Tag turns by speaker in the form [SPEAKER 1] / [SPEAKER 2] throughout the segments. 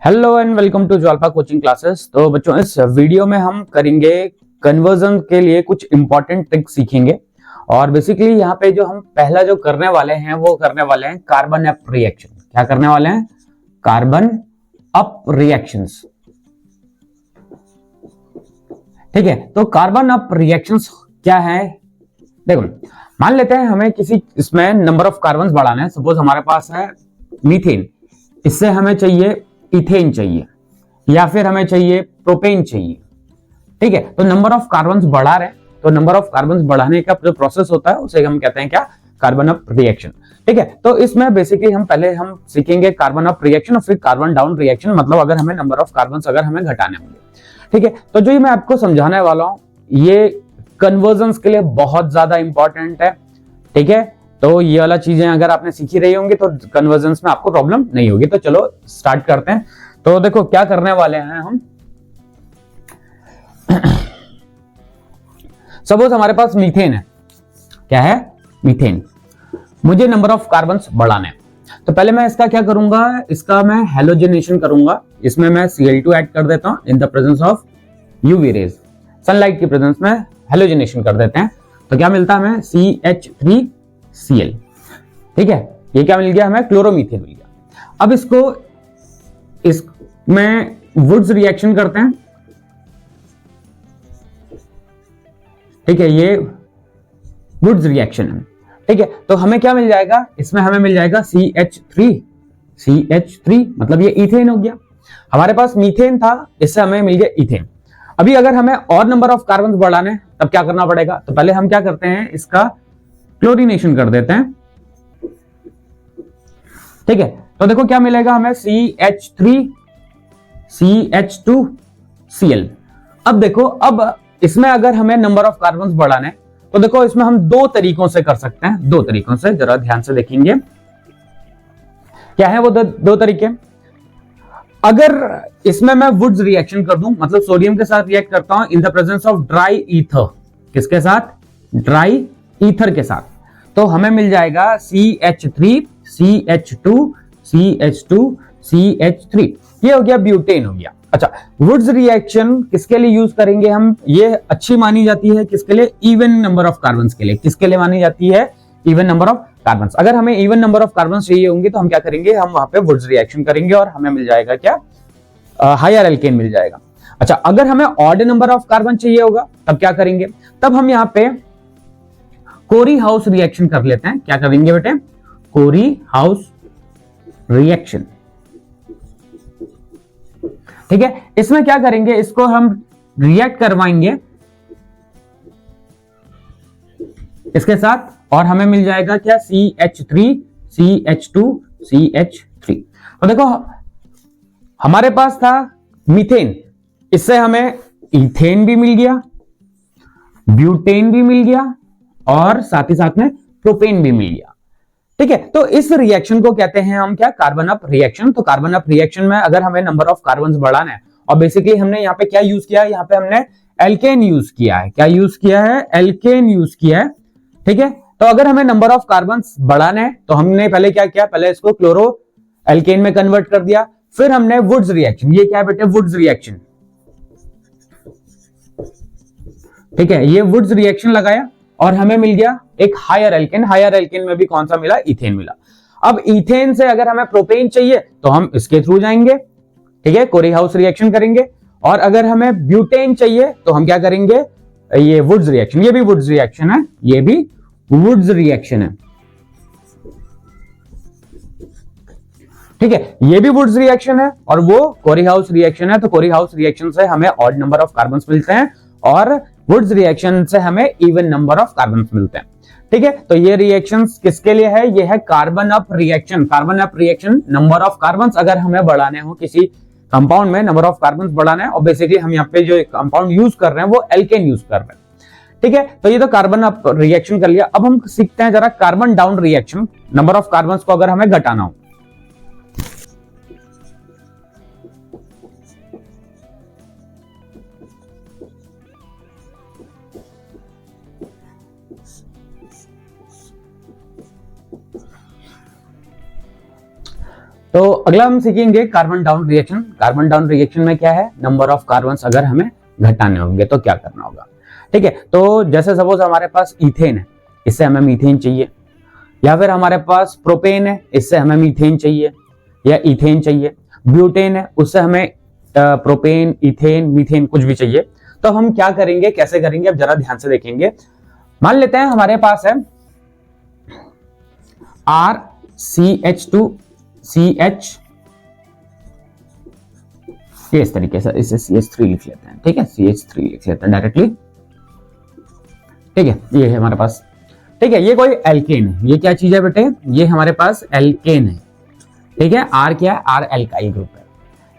[SPEAKER 1] Hello and welcome to Jwalpa coaching classes. तो बच्चों, इस वीडियो में हम करेंगे कन्वर्जन के लिए कुछ इंपॉर्टेंट ट्रिक्स सीखेंगे। और बेसिकली यहाँ पे जो हम पहला जो करने वाले हैं वो करने वाले हैं कार्बन अप रिएक्शन। क्या करने वाले हैं? Carbon up reactions. ठीक है, तो कार्बन अप रिएक्शंस क्या है? देखो, मान लेते हैं हमें किसी इसमें नंबर ऑफ कार्बन बढ़ाना है। सपोज हमारे पास है मीथेन, इससे हमें चाहिए इथेन चाहिए या फिर हमें चाहिए प्रोपेन चाहिए। ठीक है, तो नंबर ऑफ कार्बन्स बढ़ा रहे हैं, तो नंबर ऑफ कार्बन्स बढ़ाने का जो प्रोसेस होता है उसे हम कहते हैं क्या? Carbon up reaction. ठीक है, तो इसमें बेसिकली हम सीखेंगे कार्बन अप रिएक्शन और फिर कार्बन डाउन रिएक्शन, मतलब अगर हमें नंबर ऑफ कार्बन्स अगर हमें घटाने होंगे। ठीक है, तो जो ये मैं आपको समझाने वाला हूं ये कन्वर्जन्स के लिए बहुत ज्यादा इंपॉर्टेंट है। ठीक है, तो ये वाला चीजें अगर आपने सीखी रही होंगी तो कन्वर्जन्स में आपको प्रॉब्लम नहीं होगी। तो चलो स्टार्ट करते हैं। तो देखो क्या करने वाले हैं हम। सपोज हमारे पास मीथेन है। क्या है? मीथेन। मुझे नंबर ऑफ कार्बन्स बढ़ाने हैं, तो पहले मैं इसका क्या करूंगा? इसका मैं हेलोजनेशन करूंगा। इसमें मैं Cl2 ऐड कर देता हूं in the presence of UV rays. Sunlight की प्रेजेंस में हेलोजनेशन कर देते हैं, तो क्या मिलता है हमें? CH3Cl। ठीक है, ये क्या मिल गया हमें? क्लोरोमीथेन मिल गया। अब इसमें वुड्स रिएक्शन करते हैं। ठीक है, ये वुड्स रिएक्शन है। ठीक है, तो हमें क्या मिल जाएगा? इसमें हमें मिल जाएगा CH3 मतलब ये इथेन हो गया। हमारे पास मीथेन था, इससे हमें मिल गया इथेन। अभी अगर हमें और नंबर ऑफ कार्बन बढ़ाने तब क्या करना पड़ेगा? तो पहले हम क्या करते हैं, इसका क्लोरीनेशन कर देते हैं। ठीक है, तो देखो क्या मिलेगा हमें? CH3CH2Cl। अब देखो, अब इसमें अगर हमें नंबर ऑफ कार्बन्स बढ़ाने तो देखो इसमें हम दो तरीकों से कर सकते हैं। दो तरीकों से जरा ध्यान से देखेंगे। क्या है वो दो तरीके? अगर इसमें मैं वुड्स रिएक्शन कर दूं, मतलब सोडियम के साथ रिएक्ट करता हूं in the presence of dry ether. किसके साथ? ड्राई ईथर के साथ। तो हमें मिल जाएगा CH3CH2CH2CH3। ये हो गया ब्यूटेन हो गया। अच्छा, वुड्स रिएक्शन किसके लिए यूज करेंगे हम? ये अच्छी मानी जाती है किसके लिए? इवन नंबर ऑफ कार्बन्स के लिए। किसके लिए मानी जाती है? Even number of carbons. अगर हमें इवन नंबर ऑफ कार्बन्स चाहिए होंगे तो हम क्या करेंगे? हम वहां पे वुड्स रिएक्शन करेंगे और हमें मिल जाएगा क्या? हायर एल्केन मिल जाएगा। अच्छा, अगर हमें ऑड नंबर ऑफ कार्बन चाहिए होगा तब क्या करेंगे? तब हम यहाँ पे कोरी हाउस रिएक्शन कर लेते हैं। क्या करेंगे बेटे? कोरी हाउस रिएक्शन। ठीक है, इसमें क्या करेंगे? इसको हम रिएक्ट करवाएंगे इसके साथ और हमें मिल जाएगा क्या? CH3CH2CH3। तो देखो हमारे पास था मीथेन, इससे हमें इथेन भी मिल गया, ब्यूटेन भी मिल गया और साथ ही साथ में प्रोपेन भी मिल गया। ठीक है, तो इस रिएक्शन को कहते हैं हम क्या? Carbon up reaction. तो कार्बन अप रिएक्शन में अगर हमें नंबर ऑफ कार्बन्स बढ़ाना है और बेसिकली हमने यहाँ पे क्या यूज किया है? यहाँ पे हमने एल्केन यूज किया है। क्या यूज किया है? एल्केन यूज किया है। ठीक है, तो अगर हमें नंबर ऑफ कार्बन्स बढ़ाना है तो हमने पहले क्या किया? पहले इसको क्लोरो एल्केन में कन्वर्ट कर दिया। फिर हमने वुड्स रिएक्शन, ये क्या है बेटे? Wurtz reaction. ठीक है, ये वुड्स रिएक्शन लगाया और हमें मिल गया एक हायर एल्केन। हायर एल्केन में भी कौन सा मिला? इथेन मिला। अब इथेन से अगर हमें प्रोपेन चाहिए तो हम इसके थ्रू जाएंगे। ठीक है, कोरी हाउस रिएक्शन करेंगे। और अगर हमें ब्यूटेन चाहिए तो हम क्या करेंगे? ये वुड्स रिएक्शन। ये भी वुड्स रिएक्शन है, ये भी वुड्स रिएक्शन है। ठीक है, ये भी वुड्स रिएक्शन है और वो कोरी हाउस रिएक्शन है। तो कोरी हाउस रिएक्शन से हमें ऑड नंबर ऑफ कार्बन्स मिलते हैं और वुड्स रिएक्शन से हमें इवन नंबर ऑफ कार्बन्स मिलते हैं। ठीक है, तो ये रिएक्शंस किसके लिए है? ये है carbon up reaction. Carbon up reaction, number of carbons अगर हमें बढ़ाने हो, किसी कंपाउंड में नंबर ऑफ कार्बन्स बढ़ाने हैं और बेसिकली हम यहाँ पे जो कंपाउंड यूज कर रहे हैं वो एल्केन यूज कर रहे हैं। ठीक है, तो ये तो कार्बन अप रिएक्शन कर लिया। अब हम सीखते हैं जरा carbon down reaction. Number of carbons को अगर हमें घटाना हो, तो अगला हम सीखेंगे carbon down reaction. Carbon down reaction में क्या है, नंबर ऑफ कार्बन्स अगर हमें घटाने होंगे तो क्या करना होगा। ठीक है, तो जैसे सपोज हमारे पास इथेन है, इससे हमें मीथेन चाहिए, या फिर हमारे पास प्रोपेन है, इससे हमें मीथेन चाहिए या इथेन चाहिए। ब्यूटेन है, उससे हमें प्रोपेन, इथेन, मीथेन कुछ भी चाहिए। तो हम क्या करेंगे, कैसे करेंगे, अब जरा ध्यान से देखेंगे। मान लेते हैं हमारे पास है RCH2CH, इस तरीके से इसे CH3 लिख लेते हैं। ठीक है, CH3 लिख लेते हैं डायरेक्टली। ठीक है, ये है हमारे पास। ठीक है, ये कोई एल्केन है। ये क्या चीज है बेटे, ये हमारे पास एल्केन है। ठीक है, R क्या है, R एल्काइल ग्रुप है।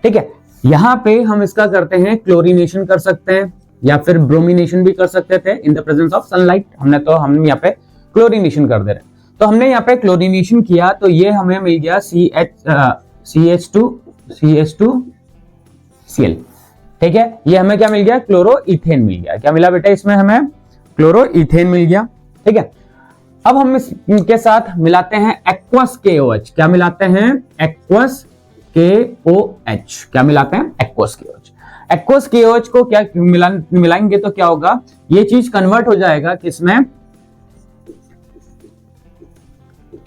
[SPEAKER 1] ठीक है, यहां पे हम इसका करते हैं क्लोरीनेशन कर सकते हैं या फिर ब्रोमिनेशन भी कर सकते थे in the presence of sunlight. हम यहाँ पे क्लोरीनेशन कर दे रहे हैं। तो हमने यहाँ पे क्लोरीनेशन किया तो ये हमें मिल गया CH2Cl। ठीक है, ये हमें क्या मिल गया, क्लोरो इथेन मिल गया। क्या मिला बेटा, इसमें हमें क्लोरो इथेन मिल गया। ठीक है, अब हम इसके साथ मिलाते हैं एक्वस KOH। क्या मिलाते हैं, एक्वस KOH। क्या मिलाते हैं, एक्वस KOH। एक्वस KOH को क्या मिलाएंगे तो क्या होगा, ये चीज कन्वर्ट हो जाएगा किसमें,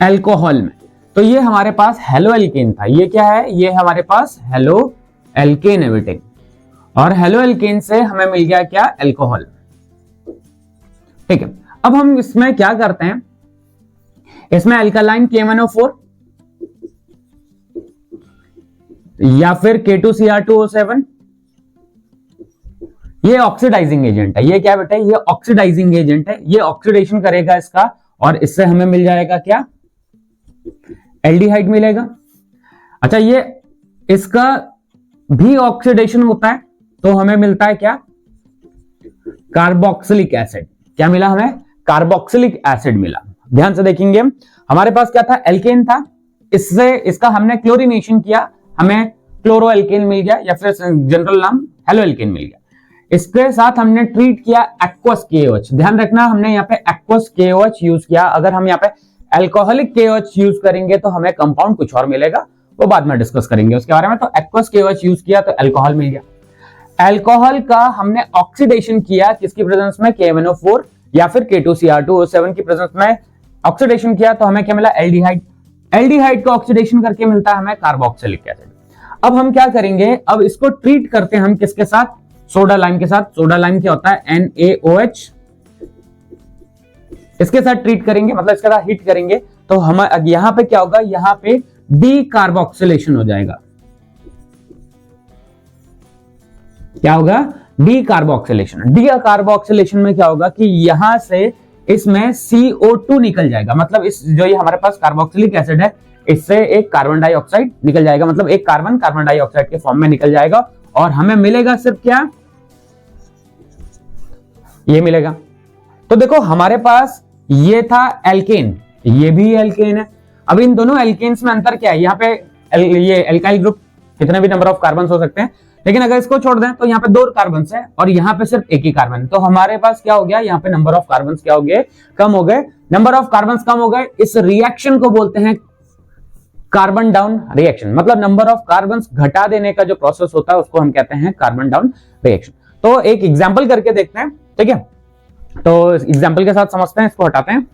[SPEAKER 1] एल्कोहल में। तो ये हमारे पास हेलो एल्केन था। ये क्या है, ये हमारे पास हेलो एल्केन है बेटे, और हेलो एल्केन से हमें मिल गया क्या, एल्कोहल। ठीक है, अब हम इसमें क्या करते हैं, इसमें अल्कालाइन K1O4 या फिर K2Cr2O7, ये ऑक्सीडाइजिंग एजेंट है। ये क्या बेटा, ये ऑक्सीडाइजिंग एजेंट है। ये ऑक्सीडेशन करेगा इसका, और इससे हमें मिल जाएगा क्या, एल्डिहाइड मिलेगा। अच्छा, ये इसका भी ऑक्सीडेशन होता है तो हमें मिलता है क्या, कार्बोक्सिलिक एसिड। क्या मिला हमें, कार्बोक्सिलिक एसिड मिला। ध्यान से देखेंगे, हमारे पास क्या था, एल्केन था, इससे इसका हमने क्लोरीनेशन किया, हमें क्लोरो एल्केन मिल गया, या फिर जनरल नाम हेलो एल्केन मिल गया। इसके साथ हमने ट्रीट किया एक्वस KOH। ध्यान रखना, हमने यहाँ पे एक्वस KOH यूज किया। अगर हम यहाँ पे अल्कोहलिक KOH यूज करेंगे तो हमें कंपाउंड कुछ और मिलेगा, वो बाद में डिस्कस करेंगे उसके बारे में। तो एक्वस KOH यूज किया तो अल्कोहल मिल गया। अल्कोहल का हमने ऑक्सीडेशन किया किसकी प्रेजेंस में, K1O4 या फिर K2Cr2O7 की प्रेजेंस में ऑक्सीडेशन किया तो हमें क्या मिला, एल्डिहाइड। एल्डिहाइड का ऑक्सीडेशन करके मिलता है हमें कार्बोक्सिलिक एसिड। अब हम क्या करेंगे, अब इसको ट्रीट करते हैं हम किसके साथ, सोडा लाइम के साथ। सोडा लाइम क्या होता है, NaOH। इसके साथ ट्रीट करेंगे, मतलब इसके साथ हीट करेंगे तो हम यहां पे क्या होगा, यहां पे डी कार्बोक्सिलेशन हो जाएगा। क्या होगा, डी कार्बोक्सिलेशन। डी कार्बोक्सिलेशन में क्या होगा कि यहां से इसमें CO2 निकल जाएगा। मतलब इस जो ये हमारे पास कार्बोक्सिलिक एसिड है, इससे एक कार्बन डाइऑक्साइड निकल जाएगा, मतलब एक कार्बन कार्बन डाइऑक्साइड के फॉर्म में निकल जाएगा, और हमें मिलेगा सिर्फ क्या, ये मिलेगा। तो देखो हमारे पास ये था एल्केन, ये भी एल्केन है। अब इन दोनों एल्केन्स में अंतर क्या है, यहाँ पे ये एल्काइल ग्रुप कितने भी नंबर ऑफ कार्बन हो सकते हैं, लेकिन अगर इसको छोड़ दें तो यहाँ पे 2 कार्बन है और यहाँ पे सिर्फ एक ही कार्बन। तो हमारे पास क्या हो गया, यहाँ पे नंबर ऑफ कार्बन क्या हो गए, कम हो गए। नंबर ऑफ कार्बन कम हो गए, इस रिएक्शन को बोलते हैं कार्बन डाउन रिएक्शन। मतलब नंबर ऑफ कार्बन घटा देने का जो प्रोसेस होता है उसको हम कहते हैं कार्बन डाउन रिएक्शन। तो एक एग्जाम्पल करके देखते हैं, ठीक है। तो एग्जाम्पल के साथ समझते हैं, इसको हटाते हैं।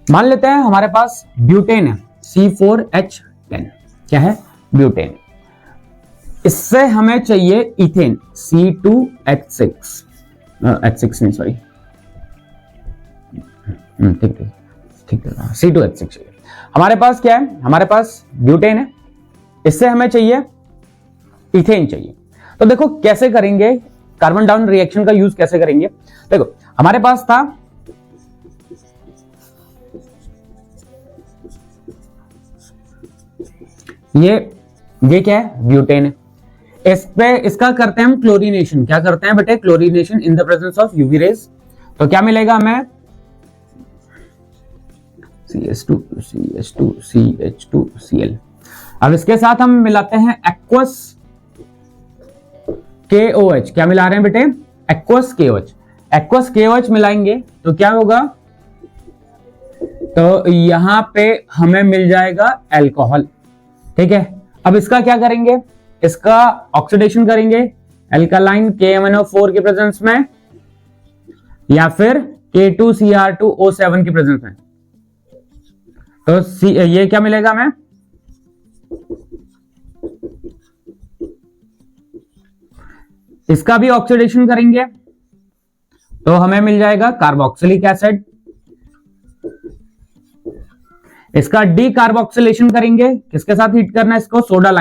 [SPEAKER 1] मान लेते हैं हमारे पास ब्यूटेन है, C4H10। क्या है, ब्यूटेन। इससे हमें चाहिए इथेन, C2H6, H6 नहीं सॉरी, ठीक C2H6 चाहिए। हमारे पास क्या है, हमारे पास ब्यूटेन है, इससे हमें चाहिए इथेन चाहिए। तो देखो कैसे करेंगे, कार्बन डाउन रिएक्शन का यूज कैसे करेंगे। देखो हमारे पास था ये क्या है, ब्यूटेन है। इस पे इसका करते हैं हम क्लोरीनेशन। क्या करते हैं बेटे, chlorination in the presence of UV rays. तो क्या मिलेगा हमें, CH2CH2CL। अब इसके साथ हम मिलाते हैं एक्वस KOH। क्या मिला रहे हैं बेटे, एक्वस KOH। एक्वस KOH मिलाएंगे तो क्या होगा, तो यहां पे हमें मिल जाएगा एल्कोहल। ठीक है, अब इसका क्या करेंगे, इसका ऑक्सीडेशन करेंगे एल्कालाइन KMnO4 के प्रेजेंस में या फिर K2Cr2O7 की प्रेजेंस में। तो ये क्या मिलेगा हमें, इसका भी ऑक्सीडेशन करेंगे तो हमें मिल जाएगा कार्बोक्सिलिक एसिड। इसका डी कार्बोक्सिलेशन करेंगे, किसके साथ हीट करना है इसको, सोडा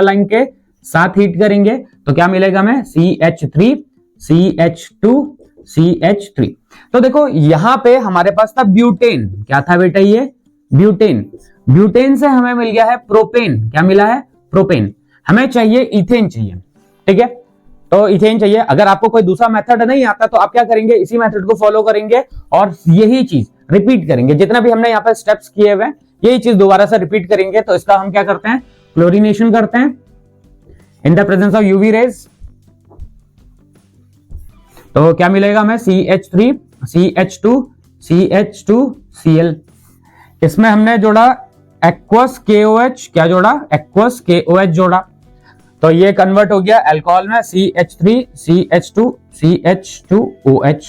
[SPEAKER 1] लाइम के साथ हीट करेंगे तो क्या मिलेगा हमें, CH3 CH2 CH3। तो देखो यहां पे हमारे पास था ब्यूटेन, क्या था बेटा ये ब्यूटेन, ब्यूटेन से हमें मिल गया है प्रोपेन, क्या मिला है प्रोपेन, हमें चाहिए इथेन चाहिए। ठीक है, तो इथेन चाहिए। अगर आपको कोई दूसरा मेथड नहीं आता तो आप क्या करेंगे, इसी मेथड को फॉलो करेंगे और यही चीज रिपीट करेंगे, जितना भी हमने यहाँ पे स्टेप्स किए हुए यही चीज दोबारा से रिपीट करेंगे। तो इसका हम क्या करते हैं, क्लोरीनेशन करते हैं in the presence of UV rays. तो क्या मिलेगा हमें, CH3 CH2 CH2 Cl। इसमें हमने जोड़ा एक्वस KOH, क्या जोड़ा, एक्वस KOH जोड़ा, तो ये कन्वर्ट हो गया अल्कोहल में CH3 CH2 CH2OH।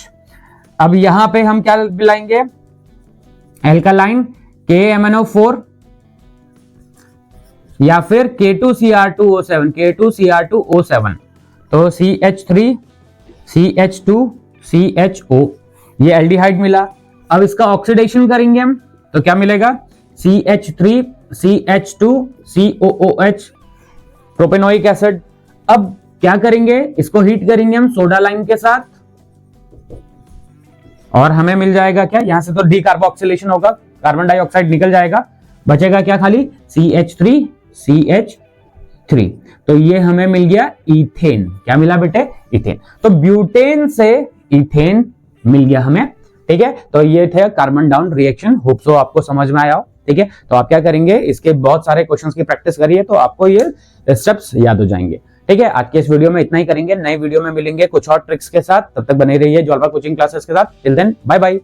[SPEAKER 1] अब यहां पे हम क्या मिलाएंगे, एल्कालाइन KMnO4 या फिर K2Cr2O7 K2Cr2O7, तो CH3 CH2 CHO, ये एल्डिहाइड मिला। अब इसका ऑक्सीडेशन करेंगे हम तो क्या मिलेगा, CH3 CH2 COOH, propanoic acid. अब क्या करेंगे, इसको हीट करेंगे हम सोडा लाइम के साथ और हमें मिल जाएगा क्या, यहां से तो डी कार्बोक्सिलेशन होगा, कार्बन डाइऑक्साइड निकल जाएगा, बचेगा क्या खाली CH3 CH3। तो ये हमें मिल गया इथेन, क्या मिला बेटे इथेन। तो ब्यूटेन से इथेन मिल गया हमें। ठीक है, तो ये थे carbon down reaction, hope so आपको समझ में आया हो। ठीक है, तो आप क्या करेंगे, इसके बहुत सारे क्वेश्चंस की प्रैक्टिस करिए तो आपको ये स्टेप्स याद हो जाएंगे। ठीक है, आज के इस वीडियो में इतना ही करेंगे, नए वीडियो में मिलेंगे कुछ और ट्रिक्स के साथ, तब तक बने रहिए ज्वालबा कोचिंग क्लासेस के साथ। Till then bye bye.